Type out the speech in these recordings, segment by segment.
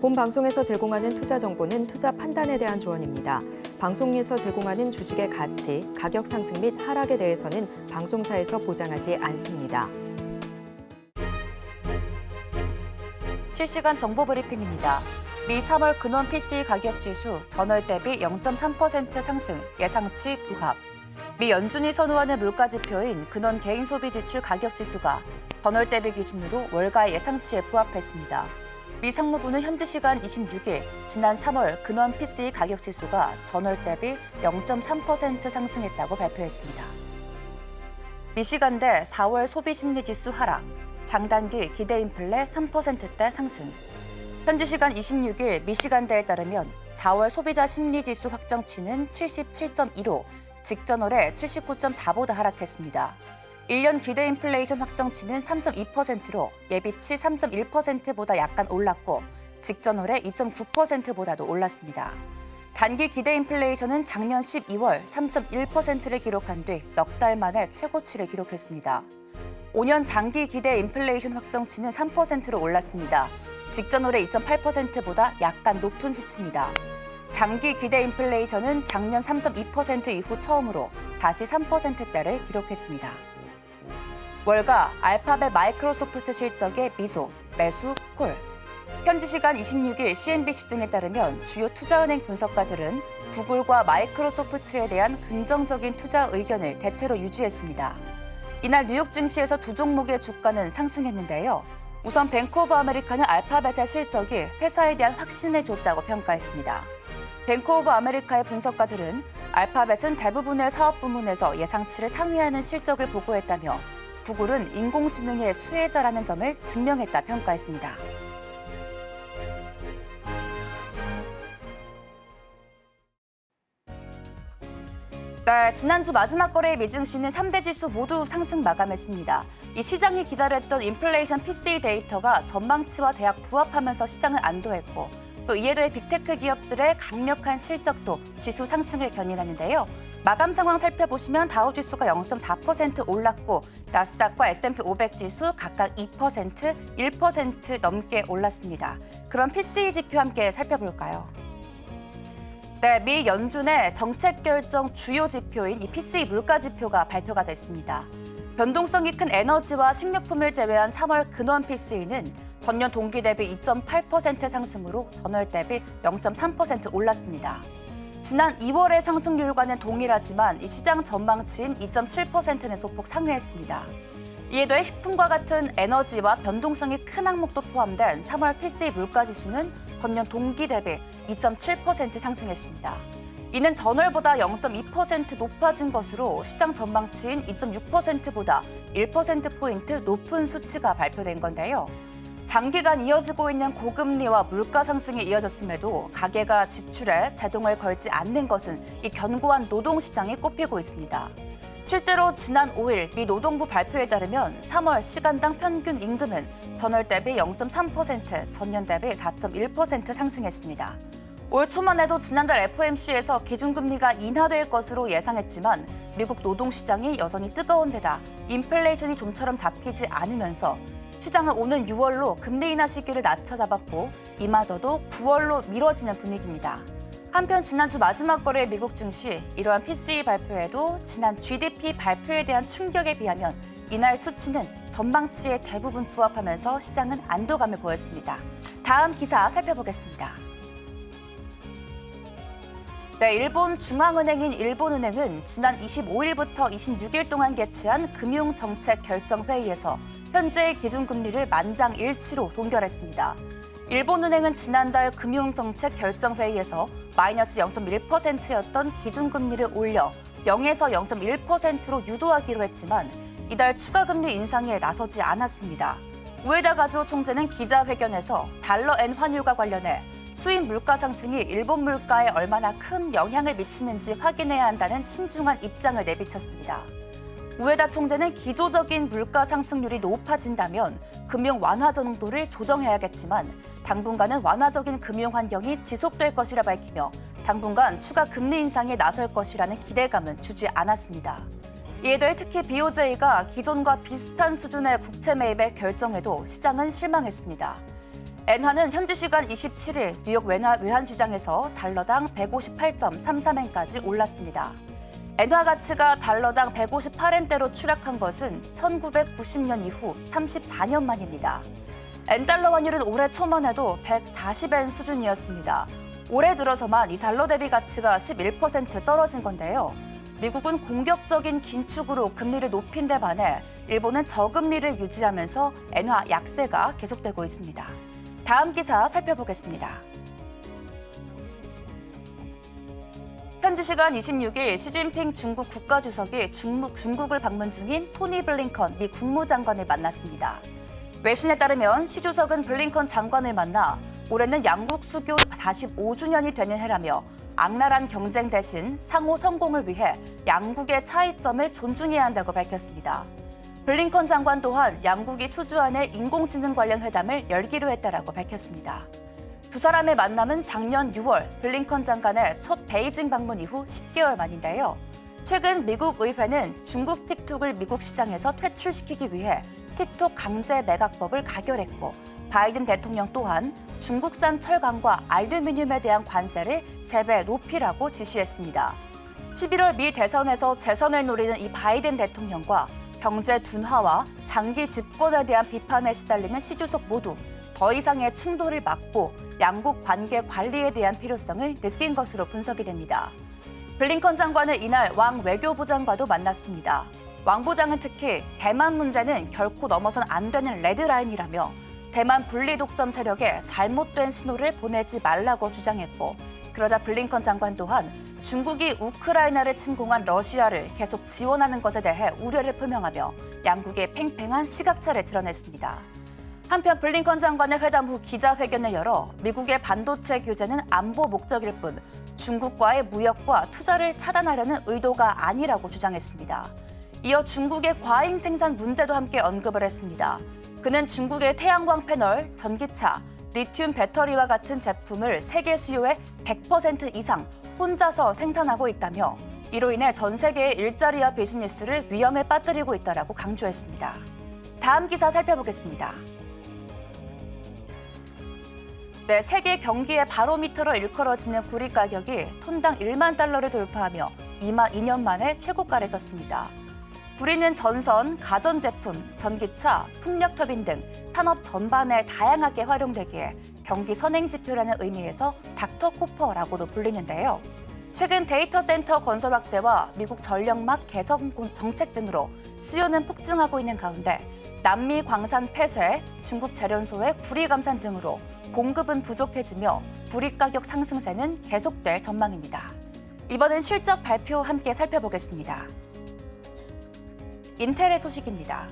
본 방송에서 제공하는 투자 정보는 투자 판단에 대한 조언입니다. 방송에서 제공하는 주식의 가치, 가격 상승 및 하락에 대해서는 방송사에서 보장하지 않습니다. 실시간 정보 브리핑입니다. 미 3월 근원 PCE 가격 지수 전월 대비 0.3% 상승, 예상치 부합. 미 연준이 선호하는 물가 지표인 근원 개인 소비 지출 가격 지수가 전월 대비 기준으로 월가의 예상치에 부합했습니다. 미 상무부는 현지 시간 26일 지난 3월 근원 PCE 가격 지수가 전월 대비 0.3% 상승했다고 발표했습니다. 미시간대 4월 소비 심리 지수 하락, 장단기 기대 인플레 3%대 상승. 현지 시간 26일 미시간대에 따르면 4월 소비자 심리 지수 확정치는 77.15, 직전월에 79.4보다 하락했습니다. 1년 기대 인플레이션 확정치는 3.2%로 예비치 3.1%보다 약간 올랐고 직전월에 2.9%보다도 올랐습니다. 단기 기대 인플레이션은 작년 12월 3.1%를 기록한 뒤 넉 달 만에 최고치를 기록했습니다. 5년 장기 기대 인플레이션 확정치는 3%로 올랐습니다. 직전월에 2.8%보다 약간 높은 수치입니다. 장기 기대 인플레이션은 작년 3.2% 이후 처음으로 다시 3%대를 기록했습니다. 월가 알파벳 마이크로소프트 실적의 미소, 매수, 콜. 현지 시간 26일 CNBC 등에 따르면 주요 투자은행 분석가들은 구글과 마이크로소프트에 대한 긍정적인 투자 의견을 대체로 유지했습니다. 이날 뉴욕 증시에서 두 종목의 주가는 상승했는데요. 우선 뱅크 오브 아메리카는 알파벳의 실적이 회사에 대한 확신을 줬다고 평가했습니다. 뱅크 오브 아메리카의 분석가들은 알파벳은 대부분의 사업 부문에서 예상치를 상회하는 실적을 보고했다며 구글은 인공지능의 수혜자라는 점을 증명했다 평가했습니다. 네, 지난주 마지막 거래일 미증시는 3대 지수 모두 상승 마감했습니다. 이 시장이 기다렸던 인플레이션 PCE 데이터가 전망치와 대략 부합하면서 시장을 안도했고 또 이에 더해 빅테크 기업들의 강력한 실적도 지수 상승을 견인하는데요. 마감 상황 살펴보시면 다우지수가 0.4% 올랐고 나스닥과 S&P 500 지수 각각 2%, 1% 넘게 올랐습니다. 그럼 PCE 지표 함께 살펴볼까요? 네, 미 연준의 정책 결정 주요 지표인 이 PCE 물가 지표가 발표가 됐습니다. 변동성이 큰 에너지와 식료품을 제외한 3월 근원 PCE는 전년 동기 대비 2.8% 상승으로 전월 대비 0.3% 올랐습니다. 지난 2월의 상승률과는 동일하지만 이 시장 전망치인 2.7%는 소폭 상회했습니다. 이에 더해 식품과 같은 에너지와 변동성이 큰 항목도 포함된 3월 PCE 물가지수는 전년 동기 대비 2.7% 상승했습니다. 이는 전월보다 0.2% 높아진 것으로 시장 전망치인 2.6%보다 1%포인트 높은 수치가 발표된 건데요. 장기간 이어지고 있는 고금리와 물가 상승이 이어졌음에도 가계가 지출에 제동을 걸지 않는 것은 이 견고한 노동시장이 꼽히고 있습니다. 실제로 지난 5일 미 노동부 발표에 따르면 3월 시간당 평균 임금은 전월 대비 0.3%, 전년 대비 4.1% 상승했습니다. 올 초만 해도 지난달 FOMC에서 기준금리가 인하될 것으로 예상했지만 미국 노동시장이 여전히 뜨거운 데다 인플레이션이 좀처럼 잡히지 않으면서 시장은 오는 6월로 금리 인하 시기를 낮춰 잡았고 이마저도 9월로 미뤄지는 분위기입니다. 한편 지난주 마지막 거래 미국 증시 이러한 PCE 발표에도 지난 GDP 발표에 대한 충격에 비하면 이날 수치는 전망치에 대부분 부합하면서 시장은 안도감을 보였습니다. 다음 기사 살펴보겠습니다. 네, 일본 중앙은행인 일본은행은 지난 25일부터 26일 동안 개최한 금융정책결정회의에서 현재의 기준금리를 만장일치로 동결했습니다. 일본은행은 지난달 금융정책결정회의에서 마이너스 0.1%였던 기준금리를 올려 0에서 0.1%로 유도하기로 했지만 이달 추가금리 인상에 나서지 않았습니다. 우에다 가즈오 총재는 기자회견에서 달러-엔 환율과 관련해 수입 물가 상승이 일본 물가에 얼마나 큰 영향을 미치는지 확인해야 한다는 신중한 입장을 내비쳤습니다. 우에다 총재는 기조적인 물가 상승률이 높아진다면 금융 완화 정도를 조정해야겠지만 당분간은 완화적인 금융 환경이 지속될 것이라 밝히며 당분간 추가 금리 인상에 나설 것이라는 기대감은 주지 않았습니다. 이에 더해 특히 BOJ가 기존과 비슷한 수준의 국채 매입에 결정해도 시장은 실망했습니다. 엔화는 현지 시간 27일 뉴욕 외환시장에서 달러당 158.33엔까지 올랐습니다. 엔화 가치가 달러당 158엔대로 추락한 것은 1990년 이후 34년 만입니다. 엔달러 환율은 올해 초만 해도 140엔 수준이었습니다. 올해 들어서만 이 달러 대비 가치가 11% 떨어진 건데요. 미국은 공격적인 긴축으로 금리를 높인 데 반해 일본은 저금리를 유지하면서 엔화 약세가 계속되고 있습니다. 다음 기사 살펴보겠습니다. 현지 시간 26일 시진핑 중국 국가주석이 중국을 방문 중인 토니 블링컨 미 국무장관을 만났습니다. 외신에 따르면 시 주석은 블링컨 장관을 만나 올해는 양국 수교 45주년이 되는 해라며 악랄한 경쟁 대신 상호 성공을 위해 양국의 차이점을 존중해야 한다고 밝혔습니다. 블링컨 장관 또한 양국이 수주안에 인공지능 관련 회담을 열기로 했다라고 밝혔습니다. 두 사람의 만남은 작년 6월 블링컨 장관의 첫 베이징 방문 이후 10개월 만인데요. 최근 미국 의회는 중국 틱톡을 미국 시장에서 퇴출시키기 위해 틱톡 강제 매각법을 가결했고 바이든 대통령 또한 중국산 철강과 알루미늄에 대한 관세를 3배 높이라고 지시했습니다. 11월 미 대선에서 재선을 노리는 이 바이든 대통령과 경제 둔화와 장기 집권에 대한 비판에 시달리는 시 주석 모두 더 이상의 충돌을 막고 양국 관계 관리에 대한 필요성을 느낀 것으로 분석이 됩니다. 블링컨 장관은 이날 왕 외교부장과도 만났습니다. 왕 부장은 특히 대만 문제는 결코 넘어선 안 되는 레드라인이라며 대만 분리 독점 세력에 잘못된 신호를 보내지 말라고 주장했고 그러자 블링컨 장관 또한 중국이 우크라이나를 침공한 러시아를 계속 지원하는 것에 대해 우려를 표명하며 양국의 팽팽한 시각차를 드러냈습니다. 한편 블링컨 장관의 회담 후 기자회견을 열어 미국의 반도체 규제는 안보 목적일 뿐 중국과의 무역과 투자를 차단하려는 의도가 아니라고 주장했습니다. 이어 중국의 과잉 생산 문제도 함께 언급을 했습니다. 그는 중국의 태양광 패널, 전기차, 리튬 배터리와 같은 제품을 세계 수요의 100% 이상 혼자서 생산하고 있다며 이로 인해 전 세계의 일자리와 비즈니스를 위험에 빠뜨리고 있다라고 강조했습니다. 다음 기사 살펴보겠습니다. 네, 세계 경기의 바로미터로 일컬어지는 구리 가격이 톤당 1만 달러를 돌파하며 2년 만에 최고가를 썼습니다. 구리는 전선, 가전제품, 전기차, 풍력터빈 등 산업 전반에 다양하게 활용되기에 경기 선행지표라는 의미에서 닥터 코퍼라고도 불리는데요. 최근 데이터 센터 건설 확대와 미국 전력막 개선 정책 등으로 수요는 폭증하고 있는 가운데 남미 광산 폐쇄, 중국 재련소의 구리 감산 등으로 공급은 부족해지며 구리 가격 상승세는 계속될 전망입니다. 이번엔 실적 발표 함께 살펴보겠습니다. 인텔의 소식입니다.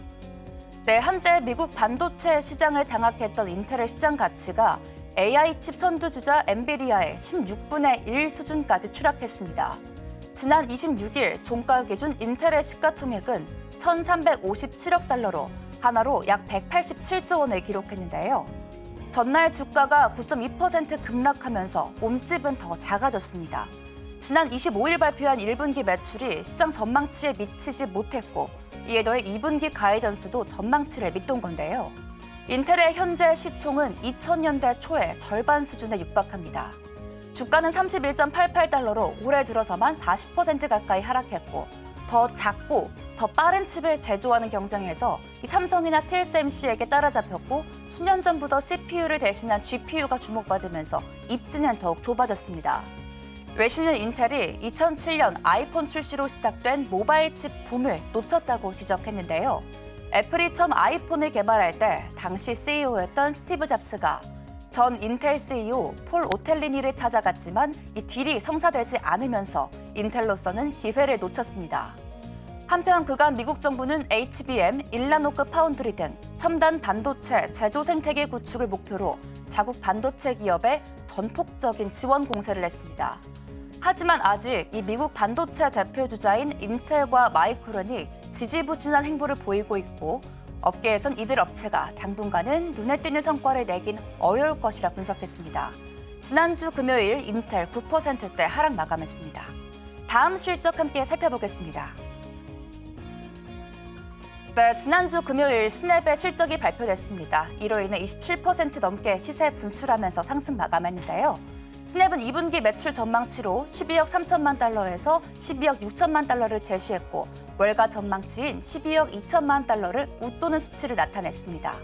네, 한때 미국 반도체 시장을 장악했던 인텔의 시장 가치가 AI 칩 선두주자 엔비디아의 16분의 1 수준까지 추락했습니다. 지난 26일 종가 기준 인텔의 시가총액은 1,357억 달러로 하나로 약 187조 원을 기록했는데요. 전날 주가가 9.2% 급락하면서 몸집은 더 작아졌습니다. 지난 25일 발표한 1분기 매출이 시장 전망치에 미치지 못했고 이에 더해 2분기 가이던스도 전망치를 밑돈 건데요. 인텔의 현재 시총은 2000년대 초의 절반 수준에 육박합니다. 주가는 31.88달러로 올해 들어서만 40% 가까이 하락했고 더 작고 더 빠른 칩을 제조하는 경쟁에서 삼성이나 TSMC에게 따라잡혔고 수년 전부터 CPU를 대신한 GPU가 주목받으면서 입지는 더욱 좁아졌습니다. 외신은 인텔이 2007년 아이폰 출시로 시작된 모바일 칩 붐을 놓쳤다고 지적했는데요. 애플이 처음 아이폰을 개발할 때 당시 CEO였던 스티브 잡스가 전 인텔 CEO 폴 오텔리니를 찾아갔지만 이 딜이 성사되지 않으면서 인텔로서는 기회를 놓쳤습니다. 한편 그간 미국 정부는 HBM, 일나노급 파운드리 등 첨단 반도체 제조 생태계 구축을 목표로 자국 반도체 기업에 전폭적인 지원 공세를 했습니다. 하지만 아직 이 미국 반도체 대표 주자인 인텔과 마이크론이 지지부진한 행보를 보이고 있고 업계에선 이들 업체가 당분간은 눈에 띄는 성과를 내긴 어려울 것이라 분석했습니다. 지난주 금요일 인텔 9%대 하락 마감했습니다. 다음 실적 함께 살펴보겠습니다. 네, 지난주 금요일 스냅의 실적이 발표됐습니다. 이로 인해 27% 넘게 시세 분출하면서 상승 마감했는데요. 스냅은 2분기 매출 전망치로 12억 3천만 달러에서 12억 6천만 달러를 제시했고 월가 전망치인 12억 2천만 달러를 웃도는 수치를 나타냈습니다.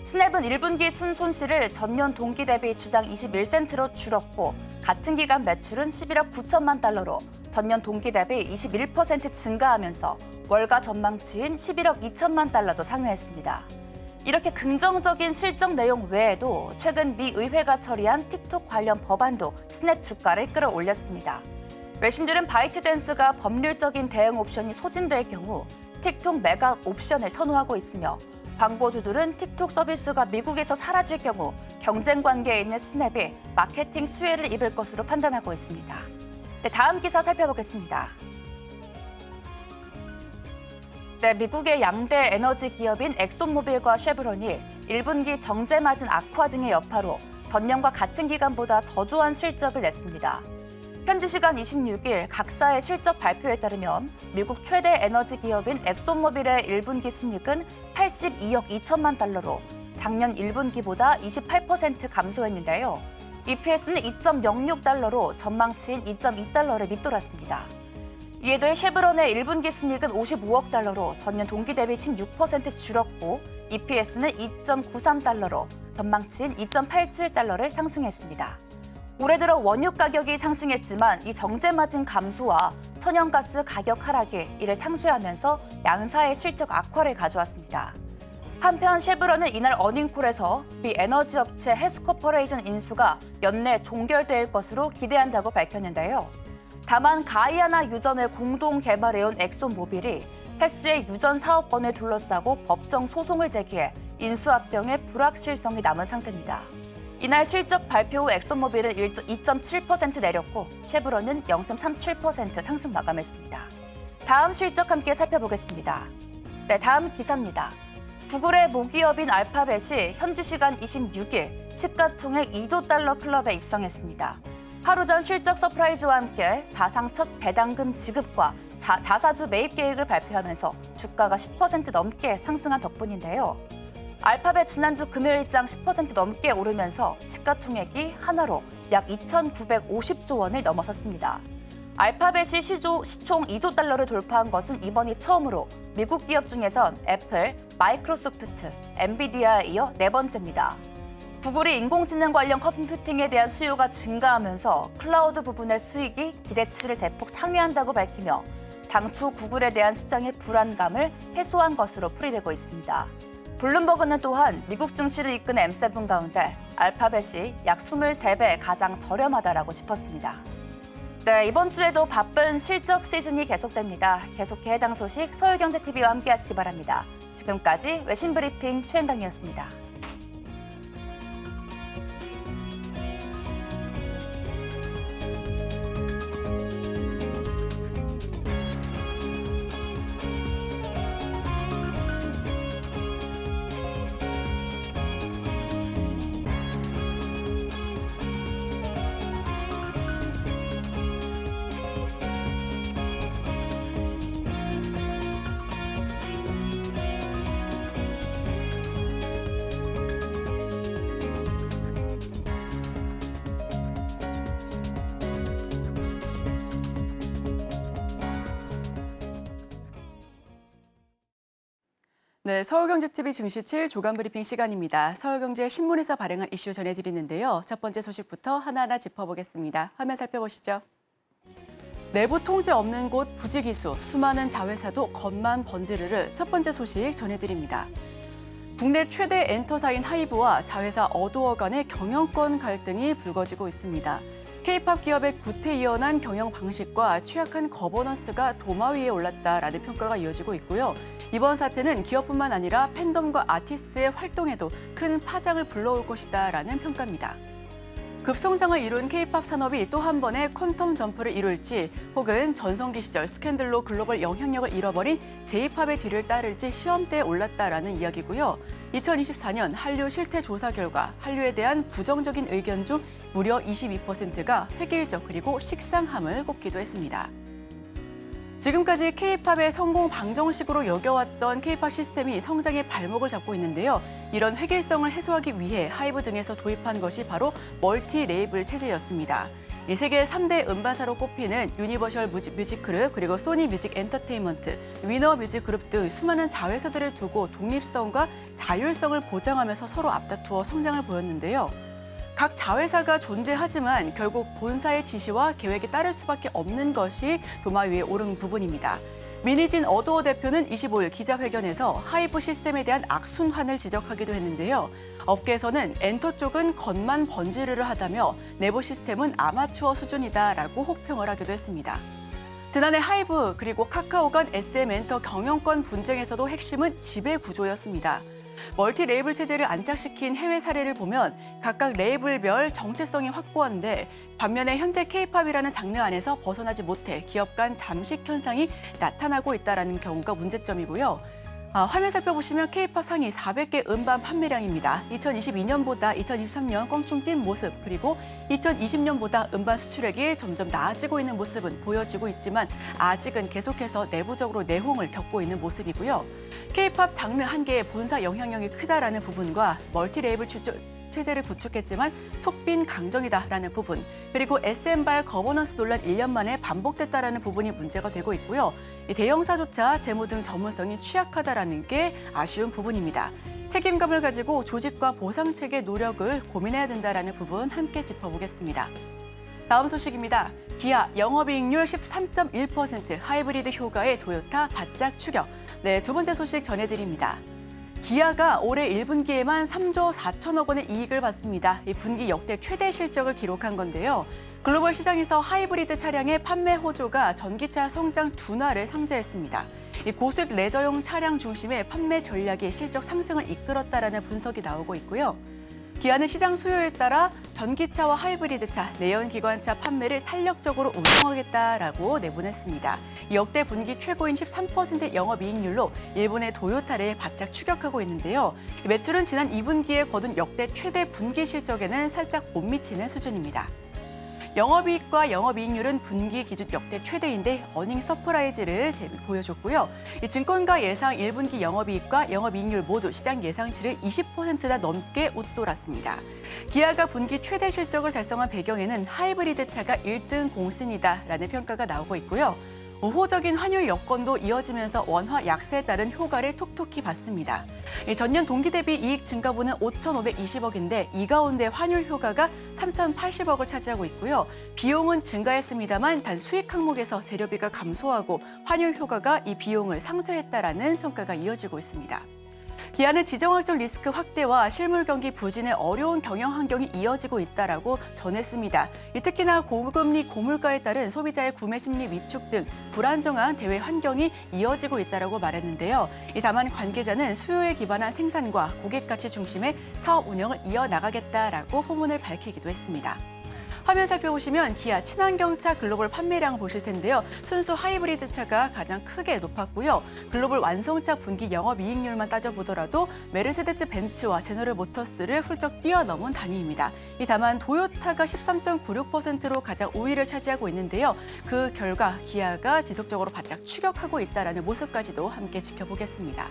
스냅은 1분기 순손실을 전년 동기 대비 주당 21센트로 줄었고 같은 기간 매출은 11억 9천만 달러로 전년 동기 대비 21% 증가하면서 월가 전망치인 11억 2천만 달러도 상회했습니다. 이렇게 긍정적인 실적 내용 외에도 최근 미 의회가 처리한 틱톡 관련 법안도 스냅 주가를 끌어올렸습니다. 외신들은 바이트댄스가 법률적인 대응 옵션이 소진될 경우 틱톡 매각 옵션을 선호하고 있으며 광고주들은 틱톡 서비스가 미국에서 사라질 경우 경쟁 관계에 있는 스냅이 마케팅 수혜를 입을 것으로 판단하고 있습니다. 네, 다음 기사 살펴보겠습니다. 네, 미국의 양대 에너지 기업인 엑손모빌과 쉐브론이 1분기 정제 마진 악화 등의 여파로 전년과 같은 기간보다 저조한 실적을 냈습니다. 현지 시간 26일 각사의 실적 발표에 따르면 미국 최대 에너지 기업인 엑손모빌의 1분기 순이익은 82억 2천만 달러로 작년 1분기보다 28% 감소했는데요. EPS는 2.06달러로 전망치인 2.2달러를 밑돌았습니다. 이에 더해 쉐브론의 1분기 순이익은 55억 달러로 전년 동기 대비 16% 줄었고 EPS는 2.93달러로 전망치인 2.87달러를 상승했습니다. 올해 들어 원유 가격이 상승했지만 이 정제 마진 감소와 천연가스 가격 하락이 이를 상쇄하면서 양사의 실적 악화를 가져왔습니다. 한편 쉐브론은 이날 어닝콜에서 미 에너지 업체 헤스코퍼레이션 인수가 연내 종결될 것으로 기대한다고 밝혔는데요. 다만 가이아나 유전을 공동 개발해온 엑손모빌이 헤스의 유전 사업권을 둘러싸고 법정 소송을 제기해 인수 합병의 불확실성이 남은 상태입니다. 이날 실적 발표 후 엑손모빌은 2.7% 내렸고 쉐브론은 0.37% 상승 마감했습니다. 다음 실적 함께 살펴보겠습니다. 네, 다음 기사입니다. 구글의 모기업인 알파벳이 현지 시간 26일 시가총액 2조 달러 클럽에 입성했습니다. 하루 전 실적 서프라이즈와 함께 사상 첫 배당금 지급과 자사주 매입 계획을 발표하면서 주가가 10% 넘게 상승한 덕분인데요. 알파벳 지난주 금요일장 10% 넘게 오르면서 시가총액이 하나로 약 2,950조 원을 넘어섰습니다. 알파벳이 시총 2조 달러를 돌파한 것은 이번이 처음으로 미국 기업 중에선 애플, 마이크로소프트, 엔비디아에 이어 네 번째입니다. 구글이 인공지능 관련 컴퓨팅에 대한 수요가 증가하면서 클라우드 부분의 수익이 기대치를 대폭 상회한다고 밝히며 당초 구글에 대한 시장의 불안감을 해소한 것으로 풀이되고 있습니다. 블룸버그는 또한 미국 증시를 이끄는 M7 가운데 알파벳이 약 23배 가장 저렴하다라고 짚었습니다. 네, 이번 주에도 바쁜 실적 시즌이 계속됩니다. 계속해 해당 소식 서울경제TV와 함께 하시기 바랍니다. 지금까지 외신브리핑 최은당이었습니다. 네, 서울경제TV 증시7 조간브리핑 시간입니다. 서울경제 신문에서 발행한 이슈 전해드리는데요. 첫 번째 소식부터 하나하나 짚어보겠습니다. 화면 살펴보시죠. 내부 통제 없는 곳 부지기수, 수많은 자회사도 겉만 번지르르 첫 번째 소식 전해드립니다. 국내 최대 엔터사인 하이브와 자회사 어도어 간의 경영권 갈등이 불거지고 있습니다. K-팝 기업의 구태의연한 경영 방식과 취약한 거버넌스가 도마 위에 올랐다라는 평가가 이어지고 있고요. 이번 사태는 기업뿐만 아니라 팬덤과 아티스트의 활동에도 큰 파장을 불러올 것이다라는 평가입니다. 급성장을 이룬 K-팝 산업이 또 한 번의 퀀텀 점프를 이룰지 혹은 전성기 시절 스캔들로 글로벌 영향력을 잃어버린 J-팝의 뒤를 따를지 시험대에 올랐다라는 이야기고요. 2024년 한류 실태 조사 결과 한류에 대한 부정적인 의견 중 무려 22%가 획일적 그리고 식상함을 꼽기도 했습니다. 지금까지 K-팝의 성공 방정식으로 여겨왔던 K-팝 시스템이 성장의 발목을 잡고 있는데요. 이런 획일성을 해소하기 위해 하이브 등에서 도입한 것이 바로 멀티 레이블 체제였습니다. 이 세계 3대 음반사로 꼽히는 유니버셜 뮤직 그룹, 그리고 소니 뮤직 엔터테인먼트, 위너 뮤직 그룹 등 수많은 자회사들을 두고 독립성과 자율성을 보장하면서 서로 앞다투어 성장을 보였는데요. 각 자회사가 존재하지만 결국 본사의 지시와 계획에 따를 수밖에 없는 것이 도마 위에 오른 부분입니다. 민희진 어도어 대표는 25일 기자회견에서 하이브 시스템에 대한 악순환을 지적하기도 했는데요. 업계에서는 엔터 쪽은 겉만 번지르르 하다며 내부 시스템은 아마추어 수준이다라고 혹평을 하기도 했습니다. 지난해 하이브 그리고 카카오 간 SM 엔터 경영권 분쟁에서도 핵심은 지배 구조였습니다. 멀티 레이블 체제를 안착시킨 해외 사례를 보면 각각 레이블별 정체성이 확고한데 반면에 현재 K-팝이라는 장르 안에서 벗어나지 못해 기업 간 잠식 현상이 나타나고 있다는 경우가 문제점이고요. 화면 살펴보시면 K-팝 상위 400개 음반 판매량입니다. 2022년보다 2023년 껑충 뛴 모습, 그리고 2020년보다 음반 수출액이 점점 나아지고 있는 모습은 보여지고 있지만 아직은 계속해서 내부적으로 내홍을 겪고 있는 모습이고요. K-팝 장르 한 개의 본사 영향력이 크다라는 부분과 멀티 레이블 체제를 구축했지만 속빈 강정이다라는 부분, 그리고 SM발 거버넌스 논란 1년 만에 반복됐다라는 부분이 문제가 되고 있고요. 대형사조차 재무 등 전문성이 취약하다라는 게 아쉬운 부분입니다. 책임감을 가지고 조직과 보상체계 노력을 고민해야 된다라는 부분 함께 짚어보겠습니다. 다음 소식입니다. 기아 영업이익률 13.1%, 하이브리드 효과에 도요타 바짝 추격. 네, 두 번째 소식 전해드립니다. 기아가 올해 1분기에만 3조 4천억 원의 이익을 봤습니다. 이 분기 역대 최대 실적을 기록한 건데요. 글로벌 시장에서 하이브리드 차량의 판매 호조가 전기차 성장 둔화를 상쇄했습니다. 이 고수익 레저용 차량 중심의 판매 전략이 실적 상승을 이끌었다라는 분석이 나오고 있고요. 기아는 시장 수요에 따라 전기차와 하이브리드차, 내연기관차 판매를 탄력적으로 운영하겠다라고 내보냈습니다. 역대 분기 최고인 13%의 영업이익률로 일본의 도요타를 바짝 추격하고 있는데요. 매출은 지난 2분기에 거둔 역대 최대 분기 실적에는 살짝 못 미치는 수준입니다. 영업이익과 영업이익률은 분기 기준 역대 최대인데 어닝 서프라이즈를 보여줬고요. 증권가 예상 1분기 영업이익과 영업이익률 모두 시장 예상치를 20%나 넘게 웃돌았습니다. 기아가 분기 최대 실적을 달성한 배경에는 하이브리드 차가 1등 공신이다라는 평가가 나오고 있고요. 우호적인 환율 여건도 이어지면서 원화 약세에 따른 효과를 톡톡히 봤습니다. 전년 동기 대비 이익 증가분은 5,520억인데 이 가운데 환율 효과가 3,080억을 차지하고 있고요. 비용은 증가했습니다만 단 수익 항목에서 재료비가 감소하고 환율 효과가 이 비용을 상쇄했다라는 평가가 이어지고 있습니다. 기아는 지정학적 리스크 확대와 실물 경기 부진의 어려운 경영 환경이 이어지고 있다라고 전했습니다. 특히나 고금리 고물가에 따른 소비자의 구매 심리 위축 등 불안정한 대외 환경이 이어지고 있다라고 말했는데요. 다만 관계자는 수요에 기반한 생산과 고객 가치 중심의 사업 운영을 이어나가겠다라고 포문을 밝히기도 했습니다. 화면 살펴보시면 기아 친환경차 글로벌 판매량을 보실 텐데요. 순수 하이브리드 차가 가장 크게 높았고요. 글로벌 완성차 분기 영업이익률만 따져보더라도 메르세데스 벤츠와 제너럴 모터스를 훌쩍 뛰어넘은 단위입니다. 다만 도요타가 13.96%로 가장 우위를 차지하고 있는데요. 그 결과 기아가 지속적으로 바짝 추격하고 있다는 모습까지도 함께 지켜보겠습니다.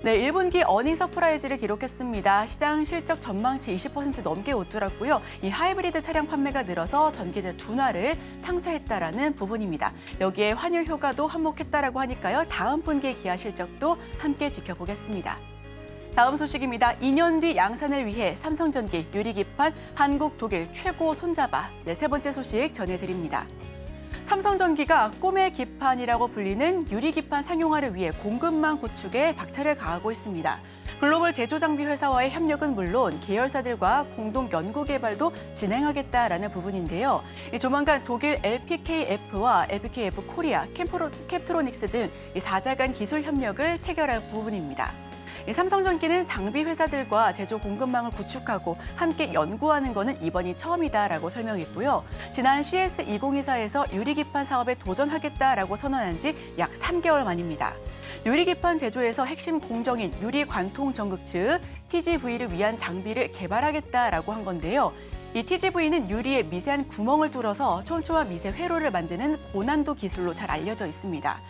네, 1분기 어닝 서프라이즈를 기록했습니다. 시장 실적 전망치 20% 넘게 웃돌았고요. 이 하이브리드 차량 판매가 늘어서 전기세 둔화를 상쇄했다라는 부분입니다. 여기에 환율 효과도 한몫했다라고 하니까요. 다음 분기 기아 실적도 함께 지켜보겠습니다. 다음 소식입니다. 2년 뒤 양산을 위해 삼성전기 유리기판 한국, 독일 최고 손잡아. 네, 세 번째 소식 전해드립니다. 삼성전기가 꿈의 기판이라고 불리는 유리기판 상용화를 위해 공급망 구축에 박차를 가하고 있습니다. 글로벌 제조장비 회사와의 협력은 물론 계열사들과 공동 연구 개발도 진행하겠다라는 부분인데요. 조만간 독일 LPKF와 LPKF 코리아, 캡트로닉스 등 4자 간 기술 협력을 체결할 부분입니다. 삼성전기는 장비 회사들과 제조 공급망을 구축하고 함께 연구하는 것은 이번이 처음이다라고 설명했고요. 지난 CS2024에서 유리기판 사업에 도전하겠다라고 선언한 지 약 3개월 만입니다. 유리기판 제조에서 핵심 공정인 유리관통 전극 즉 TGV를 위한 장비를 개발하겠다라고 한 건데요. 이 TGV는 유리에 미세한 구멍을 뚫어서 촘촘한 미세 회로를 만드는 고난도 기술로 잘 알려져 있습니다.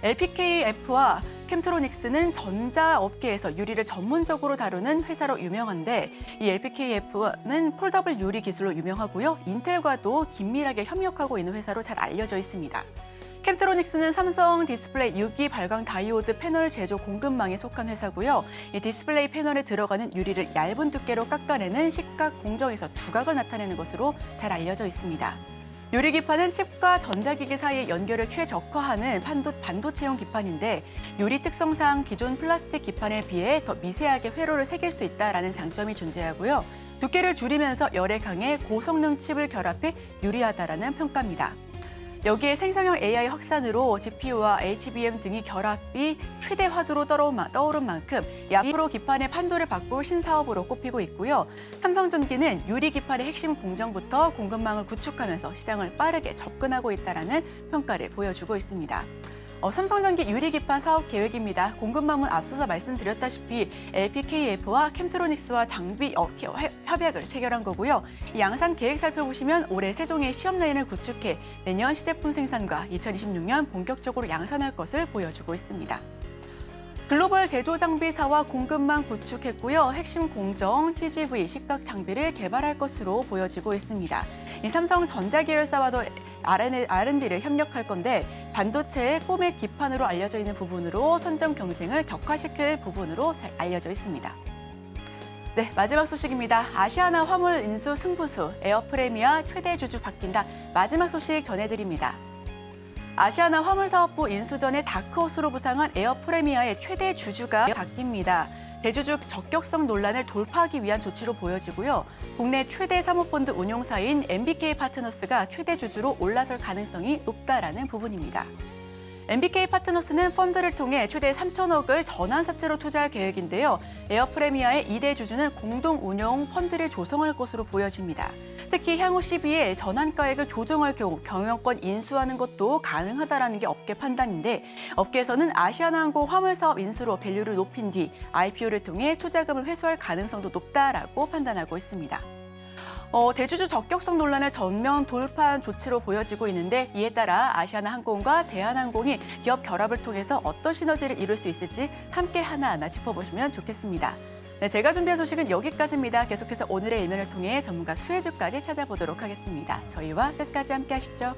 LPKF와 캠트로닉스는 전자업계에서 유리를 전문적으로 다루는 회사로 유명한데 이 LPKF는 폴더블 유리 기술로 유명하고요. 인텔과도 긴밀하게 협력하고 있는 회사로 잘 알려져 있습니다. 캠트로닉스는 삼성 디스플레이 6기 발광 다이오드 패널 제조 공급망에 속한 회사고요. 이 디스플레이 패널에 들어가는 유리를 얇은 두께로 깎아내는 식각 공정에서 두각을 나타내는 것으로 잘 알려져 있습니다. 유리 기판은 칩과 전자기기 사이의 연결을 최적화하는 반도체용 기판인데 유리 특성상 기존 플라스틱 기판에 비해 더 미세하게 회로를 새길 수 있다는 장점이 존재하고요. 두께를 줄이면서 열에 강해 고성능 칩을 결합해 유리하다라는 평가입니다. 여기에 생성형 AI 확산으로 GPU와 HBM 등이 결합이 최대 화두로 떠오른 만큼 앞으로 기판의 판도를 바꿀 신사업으로 꼽히고 있고요. 삼성전기는 유리 기판의 핵심 공정부터 공급망을 구축하면서 시장을 빠르게 접근하고 있다는 평가를 보여주고 있습니다. 삼성전기 유리기판 사업 계획입니다. 공급망은 앞서서 말씀드렸다시피 LPKF와 캠트로닉스와 장비 협약을 체결한 거고요. 이 양산 계획 살펴보시면 올해 세종에 시험 라인을 구축해 내년 시제품 생산과 2026년 본격적으로 양산할 것을 보여주고 있습니다. 글로벌 제조 장비사와 공급망 구축했고요. 핵심 공정 TGV 식각 장비를 개발할 것으로 보여지고 있습니다. 이 삼성 전자계열사와도 R&D를 협력할 건데 반도체의 꿈의 기판으로 알려져 있는 부분으로 선점 경쟁을 격화시킬 부분으로 잘 알려져 있습니다. 네, 마지막 소식입니다. 아시아나 화물 인수 승부수, 에어프레미아 최대 주주 바뀐다. 마지막 소식 전해드립니다. 아시아나 화물사업부 인수 전에 다크호스로 부상한 에어프레미아의 최대 주주가 바뀝니다. 대주주 적격성 논란을 돌파하기 위한 조치로 보여지고요. 국내 최대 사모펀드 운용사인 MBK 파트너스가 최대 주주로 올라설 가능성이 높다라는 부분입니다. MBK 파트너스는 펀드를 통해 최대 3천억을 전환사채로 투자할 계획인데요. 에어프레미아의 2대 주주는 공동 운용 펀드를 조성할 것으로 보여집니다. 특히 향후 시비에 전환가액을 조정할 경우 경영권 인수하는 것도 가능하다라는 게 업계 판단인데 업계에서는 아시아나항공 화물사업 인수로 밸류를 높인 뒤 IPO를 통해 투자금을 회수할 가능성도 높다라고 판단하고 있습니다. 대주주 적격성 논란을 전면 돌파한 조치로 보여지고 있는데 이에 따라 아시아나항공과 대한항공이 기업 결합을 통해서 어떤 시너지를 이룰 수 있을지 함께 하나하나 짚어보시면 좋겠습니다. 네, 제가 준비한 소식은 여기까지입니다. 계속해서 오늘의 일면을 통해 전문가 수혜주까지 찾아보도록 하겠습니다. 저희와 끝까지 함께 하시죠.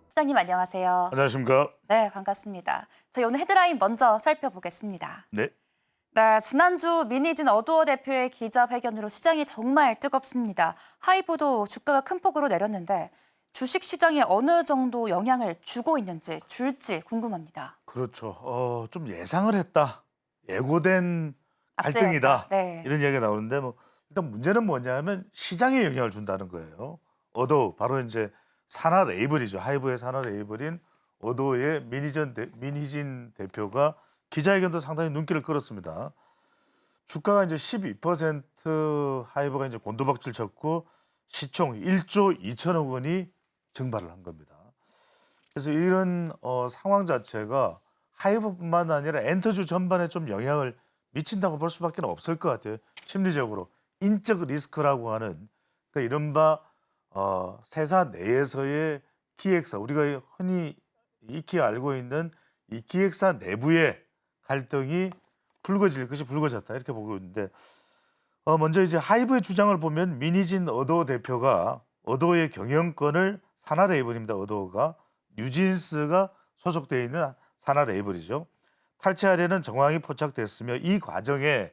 시장님 안녕하세요. 안녕하십니까? 네, 반갑습니다. 저희 오늘 헤드라인 먼저 살펴보겠습니다. 네. 네, 지난주 민희진 어두어 대표의 기자회견으로 시장이 정말 뜨겁습니다. 하이브도 주가가 큰 폭으로 내렸는데 주식 시장에 어느 정도 영향을 주고 있는지 줄지 궁금합니다. 그렇죠. 좀 예상을 했다. 예고된 갈등이다. 네. 이런 이야기가 나오는데 일단 문제는 뭐냐면 시장에 영향을 준다는 거예요. 어도우 바로 이제 산하 레이블이죠. 하이브의 산하 레이블인 어도우의 민희진 대표가 기자회견도 상당히 눈길을 끌었습니다. 주가가 이제 12% 하이브가 이제 곤두박질 쳤고 시총 1조 2천억 원이 증발을 한 겁니다. 그래서 이런 상황 자체가 하이브뿐만 아니라 엔터주 전반에 좀 영향을 미친다고 볼 수밖에 없을 것 같아요. 심리적으로 인적 리스크라고 하는 그러니까 이른바 세사 내에서의 기획사 우리가 흔히 익히 알고 있는 이 기획사 내부의 갈등이 붉어질 것이 붉어졌다 이렇게 보고 있는데 먼저 이제 하이브의 주장을 보면 민희진 어도어 대표가 어도어의 경영권을 산하 레이블입니다. 어도어가 뉴진스가 소속되어 있는 산하 레이블이죠. 탈취하려는 정황이 포착됐으며 이 과정에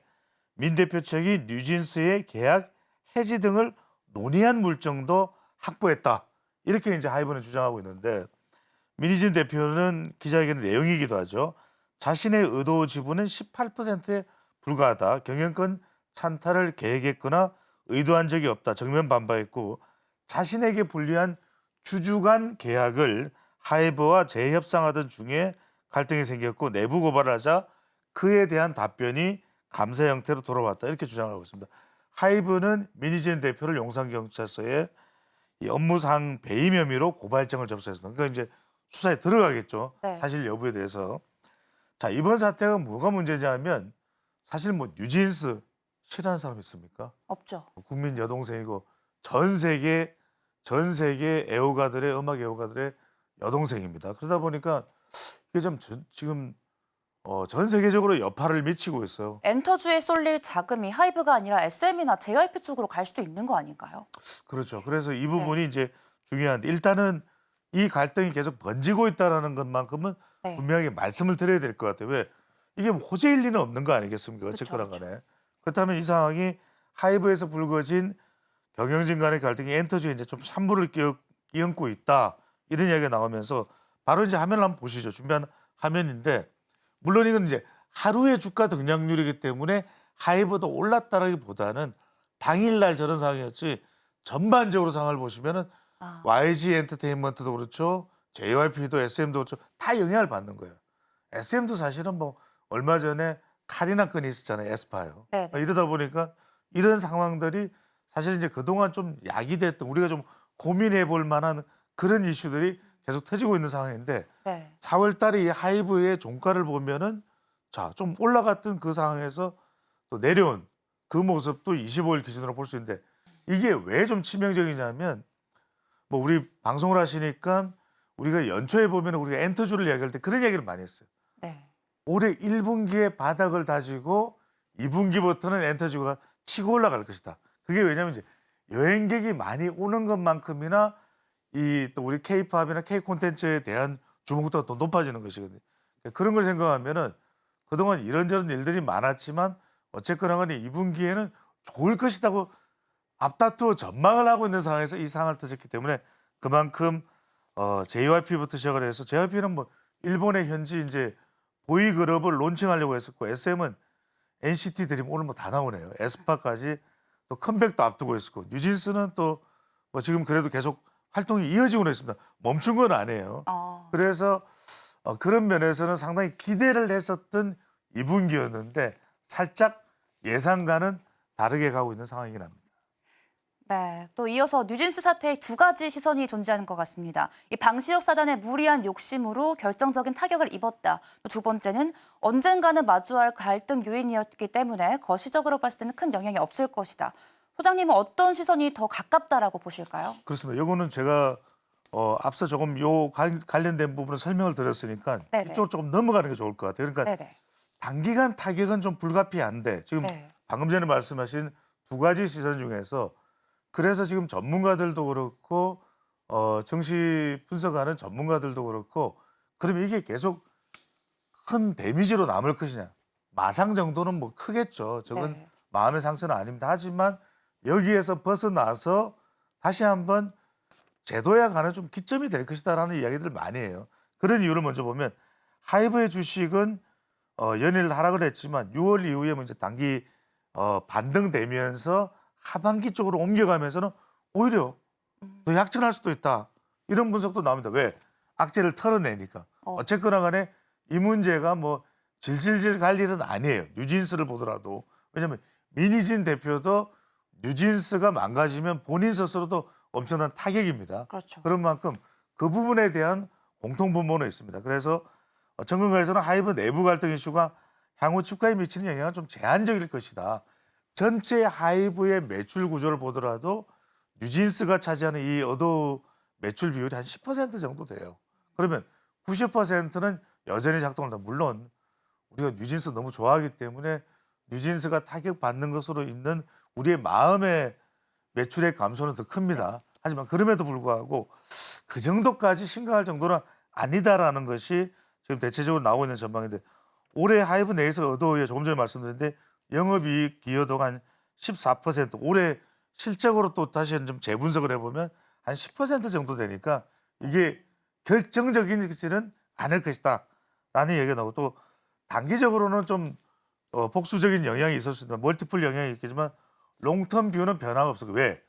민 대표 측이 뉴진스의 계약 해지 등을 논의한 물증도 확보했다. 이렇게 이제 하이브는 주장하고 있는데 민희진 대표는 기자회견 내용이기도 하죠. 자신의 어도어 지분은 18%에 불과하다. 경영권 찬탈을 계획했거나 의도한 적이 없다. 정면 반박했고 자신에게 불리한 주주 간 계약을 하이브와 재협상하던 중에 갈등이 생겼고 내부 고발을 하자 그에 대한 답변이 감사 형태로 돌아왔다. 이렇게 주장하고 있습니다. 하이브는 민희진 대표를 용산경찰서에 이 업무상 배임 혐의로 고발장을 접수했습니다. 그러니까 이제 수사에 들어가겠죠. 네. 사실 여부에 대해서. 자, 이번 사태가 뭐가 문제냐면 사실 뭐 뉴진스 싫어하는 사람 있습니까? 없죠. 국민 여동생이고 전 세계 애호가들의 음악 애호가들의 여동생입니다. 그러다 보니까 이게 좀 지금 전 세계적으로 여파를 미치고 있어요. 엔터주에 쏠릴 자금이 하이브가 아니라 SM이나 JYP 쪽으로 갈 수도 있는 거 아닌가요? 그렇죠. 그래서 이 부분이 이제 중요한데 일단은 이 갈등이 계속 번지고 있다라는 것만큼은 네. 분명하게 말씀을 드려야 될 것 같아요. 왜? 이게 뭐 호재일 리는 없는 거 아니겠습니까? 그렇죠, 어쨌거나 그렇죠. 간에. 그렇다면 이 상황이 하이브에서 불거진 경영진 간의 갈등이 엔터주에 이제 좀 산물을 끼얹고 있다. 이런 이야기가 나오면서 바로 이제 화면을 한번 보시죠. 준비한 화면인데 물론 이건 이제 하루의 주가 등락률이기 때문에 하이브도 올랐다라기보다는 당일날 저런 상황이었지 전반적으로 상황을 보시면은 아, YG 엔터테인먼트도 그렇죠. JYP도 SM도 그렇죠. 다 영향을 받는 거예요. SM도 사실은 뭐 얼마 전에 카디나 건이 있었잖아요. 에스파요. 네, 네. 이러다 보니까 이런 상황들이 사실 이제 그동안 좀 야기됐던 우리가 좀 고민해 볼 만한 그런 이슈들이 계속 터지고 있는 상황인데 네. 4월 달에 이 하이브의 종가를 보면은 자, 좀 올라갔던 그 상황에서 또 내려온 그 모습도 25일 기준으로 볼 수 있는데 이게 왜 좀 치명적이냐면 뭐 우리 방송을 하시니까 우리가 연초에 보면 우리가 엔터주를 이야기할 때 그런 이야기를 많이 했어요. 네. 올해 1분기에 바닥을 다지고 2분기부터는 엔터주가 치고 올라갈 것이다. 그게 왜냐면 이제 여행객이 많이 오는 것만큼이나 이 또 우리 K-팝이나 K 콘텐츠에 대한 주목도가 더 높아지는 것이거든요. 그런 걸 생각하면은 그동안 이런저런 일들이 많았지만 어쨌거나 간에 2분기에는 좋을 것이라고 앞다투어 전망을 하고 있는 상황에서 이 상황을 터졌기 때문에 그만큼 JYP부터 시작을 해서 JYP는 뭐 일본의 현지 이제 보이그룹을 론칭하려고 했었고 SM은 NCT 드림 오늘 뭐 다 나오네요. 에스파까지 또 컴백도 앞두고 있었고 뉴진스는 또 뭐 지금 그래도 계속 활동이 이어지고 있습니다. 멈춘 건 아니에요. 그래서 그런 면에서는 상당히 기대를 했었던 2분기였는데 살짝 예상과는 다르게 가고 있는 상황이긴 합니다. 네, 또 이어서 뉴진스 사태에 두 가지 시선이 존재하는 것 같습니다. 이 방시혁 사단의 무리한 욕심으로 결정적인 타격을 입었다. 또 두 번째는 언젠가는 마주할 갈등 요인이었기 때문에 거시적으로 봤을 때는 큰 영향이 없을 것이다. 소장님은 어떤 시선이 더 가깝다라고 보실까요? 그렇습니다. 이거는 제가 앞서 조금 요 관련된 부분을 설명을 드렸으니까 네네. 이쪽으로 조금 넘어가는 게 좋을 것 같아요. 그러니까 네네. 단기간 타격은 좀 불가피한데 지금 네. 방금 전에 말씀하신 두 가지 시선 중에서 그래서 지금 전문가들도 그렇고 정시 분석하는 전문가들도 그렇고 그러면 이게 계속 큰 데미지로 남을 것이냐. 마상 정도는 뭐 크겠죠. 저건 네. 마음의 상처는 아닙니다. 하지만 여기에서 벗어나서 다시 한번 제도에 관한 좀 기점이 될 것이다라는 이야기들을 많이 해요. 그런 이유를 먼저 보면 하이브의 주식은 연일 하락을 했지만 6월 이후에 이제 단기 반등되면서 하반기 쪽으로 옮겨가면서는 오히려 더 약진할 수도 있다. 이런 분석도 나옵니다. 왜? 악재를 털어내니까. 어쨌거나 간에 이 문제가 뭐 질질질 갈 일은 아니에요. 뉴진스를 보더라도. 왜냐하면 민희진 대표도 뉴진스가 망가지면 본인 스스로도 엄청난 타격입니다. 그렇죠. 그런 만큼 그 부분에 대한 공통분모는 있습니다. 그래서 전문가에서는 하이브 내부 갈등 이슈가 향후 주가에 미치는 영향은 좀 제한적일 것이다. 전체 하이브의 매출 구조를 보더라도 뉴진스가 차지하는 이 어도 매출 비율이 한 10% 정도 돼요. 그러면 90%는 여전히 작동을 한다. 물론 우리가 뉴진스 너무 좋아하기 때문에 뉴진스가 타격받는 것으로 있는 우리의 마음의 매출의 감소는 더 큽니다. 하지만 그럼에도 불구하고 그 정도까지 심각할 정도는 아니다라는 것이 지금 대체적으로 나오고 있는 전망인데 올해 하이브 내에서 어도에 조금 전에 말씀드렸는데 영업이익 기여도가 한 14%, 올해 실적으로 또 다시 좀 재분석을 해보면 한 10% 정도 되니까 이게 결정적이지는 않을 것이다 라는 얘기가 나오고 또 단기적으로는 좀 복수적인 영향이 있을 수 있는 멀티플 영향이 있겠지만 롱텀 뷰는 변화가 없어. 왜?